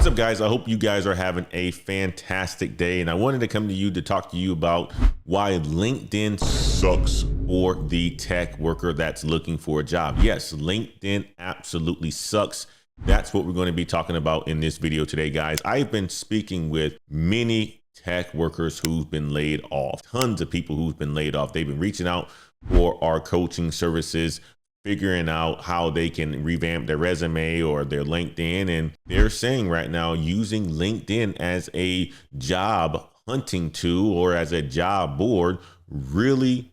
up, guys? I hope you guys are having a fantastic day. And I wanted to come to you to talk to you about why LinkedIn sucks for the tech worker that's looking for a job. Yes, LinkedIn absolutely sucks. That's what we're going to be talking about in this video today, guys. I've been speaking with many tech workers who've been laid off, tons of people who've been laid off. They've been reaching out for our coaching services, figuring out how they can revamp their resume or their LinkedIn. And they're saying right now using LinkedIn as a job hunting tool or as a job board really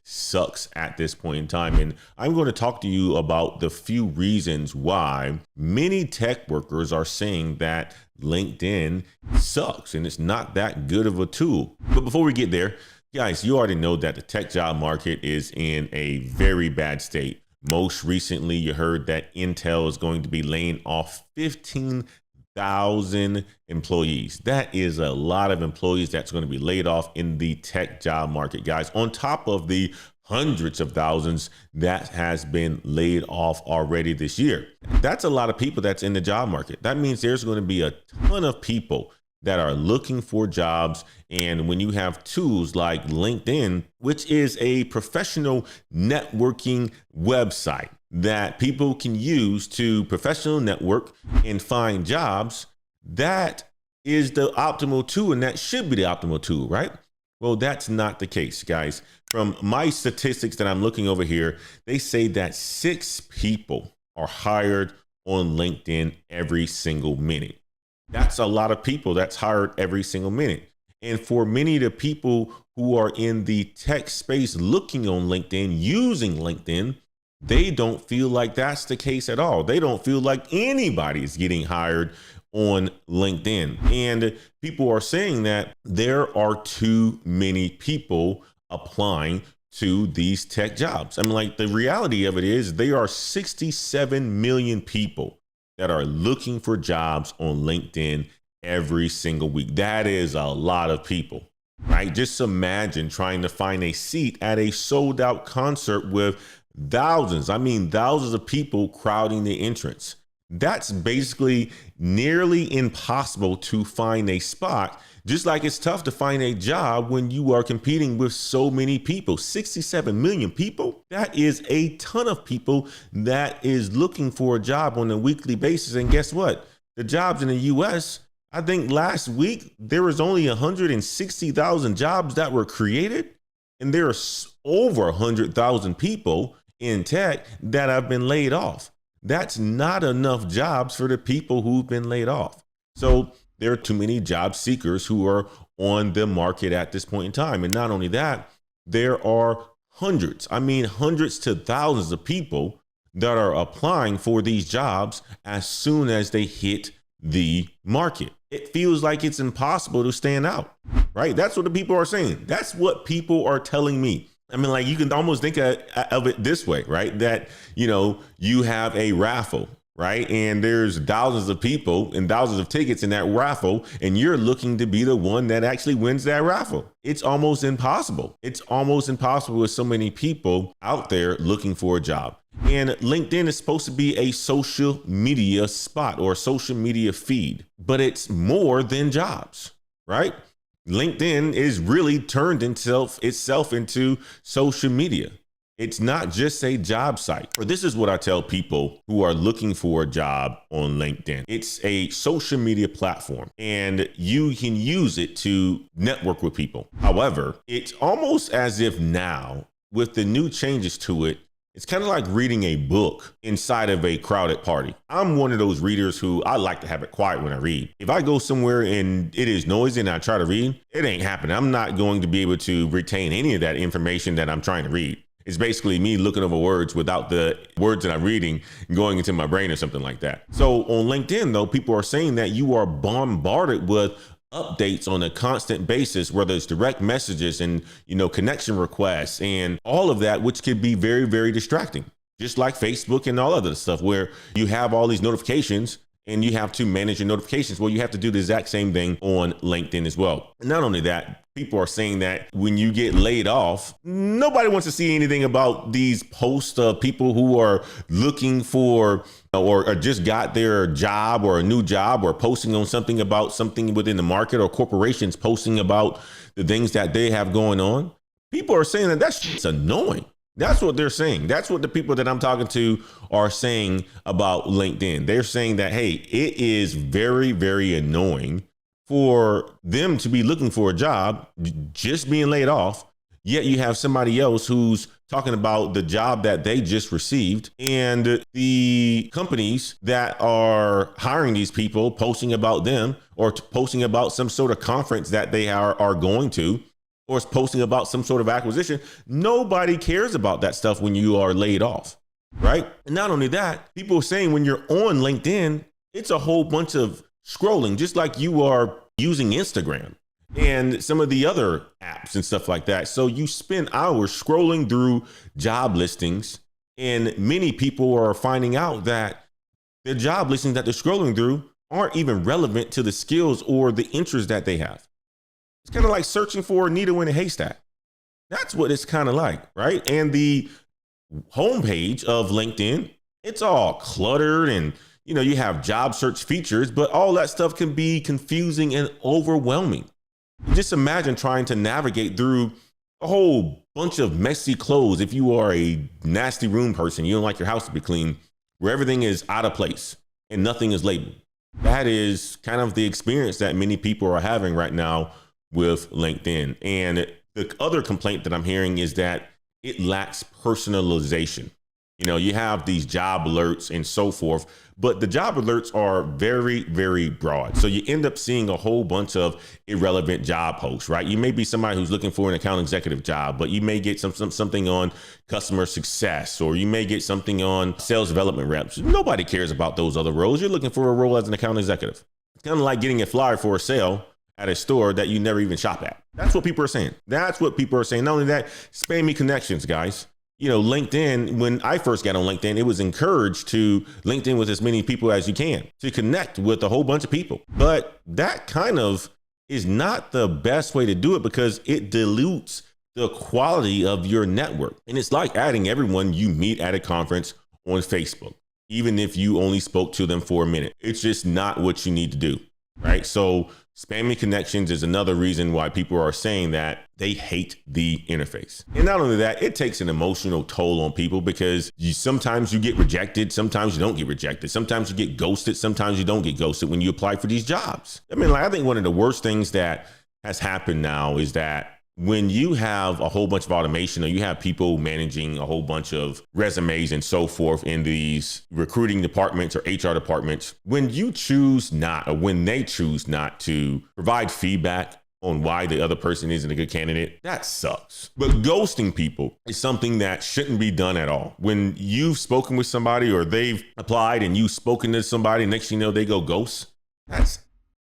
sucks at this point in time. And I'm going to talk to you about the few reasons why many tech workers are saying that LinkedIn sucks and it's not that good of a tool. But before we get there, guys, you already know that the tech job market is in a very bad state. Most recently, you heard that Intel is going to be laying off 15,000 employees. That is a lot of employees that's going to be laid off in the tech job market, guys, on top of the hundreds of thousands that has been laid off already this year. That's a lot of people that's in the job market. That means there's going to be a ton of people that are looking for jobs. And when you have tools like LinkedIn, which is a professional networking website that people can use to professional network and find jobs, that is the optimal tool, and that should be the optimal tool, right? Well, that's not the case, guys. From my statistics that I'm looking over here, they say that 6 people are hired on LinkedIn every single minute. That's a lot of people that's hired every single minute. And for many of the people who are in the tech space looking on LinkedIn, using LinkedIn, they don't feel like that's the case at all. They don't feel like anybody is getting hired on LinkedIn. And people are saying that there are too many people applying to these tech jobs. I mean, like, the reality of it is there are 67 million people that are looking for jobs on LinkedIn every single week. That is a lot of people, right? Just imagine trying to find a seat at a sold out concert with thousands of people crowding the entrance. That's basically nearly impossible to find a spot, just like it's tough to find a job when you are competing with so many people. 67 million people, that is a ton of people that is looking for a job on a weekly basis. And guess what? The jobs in the US, I think last week, there was only 160,000 jobs that were created. And there are over 100,000 people in tech that have been laid off. That's not enough jobs for the people who've been laid off. So there are too many job seekers who are on the market at this point in time. And not only that, there are hundreds to thousands of people that are applying for these jobs as soon as they hit the market. It feels like it's impossible to stand out, right? That's what the people are saying. That's what people are telling me. I mean, like, you can almost think of it this way, right? That, you have a raffle, right? And there's thousands of people and thousands of tickets in that raffle, and you're looking to be the one that actually wins that raffle. It's almost impossible. It's almost impossible with so many people out there looking for a job. And LinkedIn is supposed to be a social media spot or a social media feed, but it's more than jobs, right? LinkedIn is really turned itself into social media. It's not just a job site. Or this is what I tell people who are looking for a job on LinkedIn. It's a social media platform, and you can use it to network with people. However, it's almost as if now, with the new changes to it, it's kind of like reading a book inside of a crowded party. I'm one of those readers who I like to have it quiet when I read. If I go somewhere and it is noisy and I try to read, it ain't happening. I'm not going to be able to retain any of that information that I'm trying to read. It's basically me looking over words without the words that I'm reading going into my brain or something like that. So on LinkedIn, though, people are saying that you are bombarded with updates on a constant basis, whether it's direct messages and, connection requests and all of that, which could be very distracting, just like Facebook and all other stuff, where you have all these notifications and you have to manage your notifications. Well, you have to do the exact same thing on LinkedIn as well. And not only that, people are saying that when you get laid off, nobody wants to see anything about these posts of people who are looking for or just got their job or a new job, or posting on something about something within the market, or corporations posting about the things that they have going on. People are saying that that's just annoying. That's what they're saying. That's what the people that I'm talking to are saying about LinkedIn. They're saying that, hey, it is very, very annoying for them to be looking for a job, just being laid off, yet you have somebody else who's talking about the job that they just received, and the companies that are hiring these people posting about them, or posting about some sort of conference that they are going to, or is posting about some sort of acquisition. Nobody cares about that stuff when you are laid off, right? And not only that, people are saying when you're on LinkedIn, it's a whole bunch of scrolling, just like you are using Instagram and some of the other apps and stuff like that. So you spend hours scrolling through job listings, and many people are finding out that the job listings that they're scrolling through aren't even relevant to the skills or the interests that they have. It's kind of like searching for a needle in a haystack. That's what it's kind of like, right? And the homepage of LinkedIn, it's all cluttered, and you have job search features, but all that stuff can be confusing and overwhelming. Just imagine trying to navigate through a whole bunch of messy clothes. If you are a nasty room person, you don't like your house to be clean, where everything is out of place and nothing is labeled. That is kind of the experience that many people are having right now with LinkedIn. And the other complaint that I'm hearing is that it lacks personalization. You have these job alerts and so forth, but the job alerts are very, very broad. So you end up seeing a whole bunch of irrelevant job posts, right? You may be somebody who's looking for an account executive job, but you may get something on customer success, or you may get something on sales development reps. Nobody cares about those other roles. You're looking for a role as an account executive. It's kind of like getting a flyer for a sale at a store that you never even shop at. That's what people are saying. That's what people are saying. Not only that, spammy connections, guys. LinkedIn, when I first got on LinkedIn, it was encouraged to LinkedIn with as many people as you can, to connect with a whole bunch of people. But that kind of is not the best way to do it, because it dilutes the quality of your network. And it's like adding everyone you meet at a conference on Facebook, even if you only spoke to them for a minute. It's just not what you need to do, right? So spammy connections is another reason why people are saying that they hate the interface. And not only that, it takes an emotional toll on people, because sometimes you get rejected, sometimes you don't get rejected, sometimes you get ghosted, sometimes you don't get ghosted when you apply for these jobs. I think one of the worst things that has happened now is that when you have a whole bunch of automation, or you have people managing a whole bunch of resumes and so forth in these recruiting departments or HR departments, when they choose not to provide feedback on why the other person isn't a good candidate, that sucks. But ghosting people is something that shouldn't be done at all. When you've spoken with somebody, or they've applied and you've spoken to somebody, next thing you know, they go ghost. That's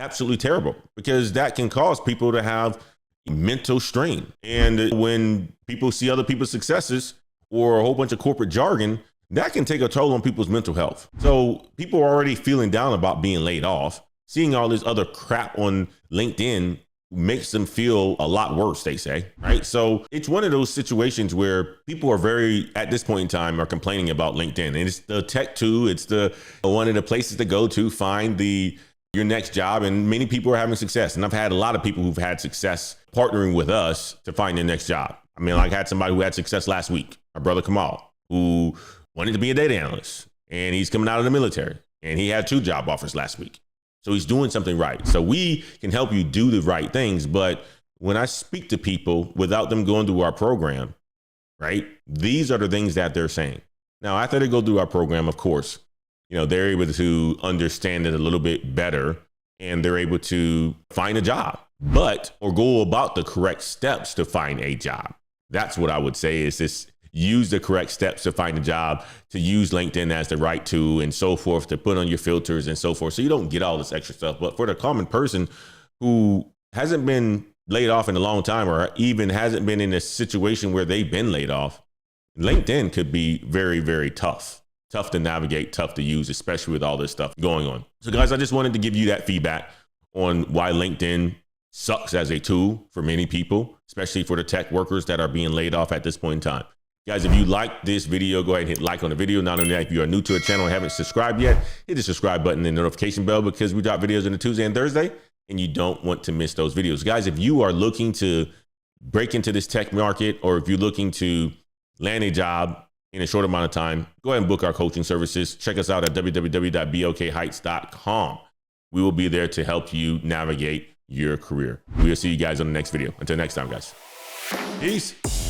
absolutely terrible, because that can cause people to have mental strain. And when people see other people's successes or a whole bunch of corporate jargon, that can take a toll on people's mental health. So people are already feeling down about being laid off. Seeing all this other crap on LinkedIn makes them feel a lot worse, they say, right? So it's one of those situations where people are at this point in time, are complaining about LinkedIn. And it's the tech too. It's one of the places to go to find your next job. And many people are having success. And I've had a lot of people who've had success partnering with us to find their next job. I had somebody who had success last week, our brother Kamal, who wanted to be a data analyst, and he's coming out of the military, and he had 2 job offers last week. So he's doing something right. So we can help you do the right things. But when I speak to people without them going through our program, right, these are the things that they're saying. Now, after they go through our program, of course, they're able to understand it a little bit better, and they're able to find a job, or go about the correct steps to find a job. That's what I would say, is this: use the correct steps to find a job, to use LinkedIn as the right tool and so forth, to put on your filters and so forth, so you don't get all this extra stuff. But for the common person who hasn't been laid off in a long time, or even hasn't been in a situation where they've been laid off, LinkedIn could be very, very tough tough to navigate, tough to use, especially with all this stuff going on. So guys, I just wanted to give you that feedback on why LinkedIn sucks as a tool for many people, especially for the tech workers that are being laid off at this point in time. Guys, if you like this video, go ahead and hit like on the video. Not only that, if you are new to our channel and haven't subscribed yet, hit the subscribe button and the notification bell, because we drop videos on a Tuesday and Thursday, and you don't want to miss those videos. Guys, if you are looking to break into this tech market, or if you're looking to land a job in a short amount of time, go ahead and book our coaching services. Check us out at www.bokheights.com. We will be there to help you navigate your career. We'll see you guys on the next video. Until next time, guys. Peace.